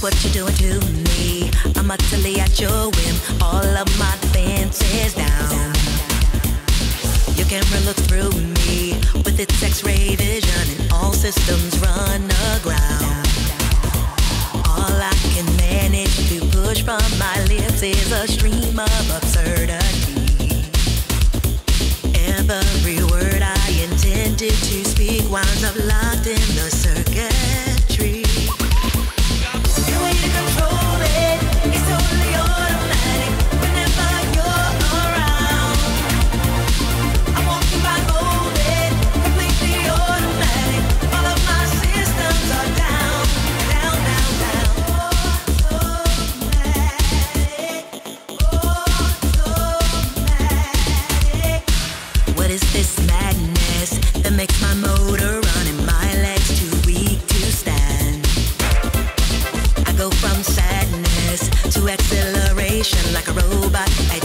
what you're doing to me. I'm utterly at your whim, all of my defenses down. Your camera looks through me with its X-ray vision, and all systems run aground. All I can manage to push from my lips is a stream of absurdity. Every word I intended to speak winds up locked in the circuitry. The way to control it is totally automatic. Whenever you're around, I'm walking by golden, completely automatic. All of my systems are down, down, down, down. Automatic. What is this madness that makes my motor run and my legs too weak to stand? I go from sadness to acceleration like a robot at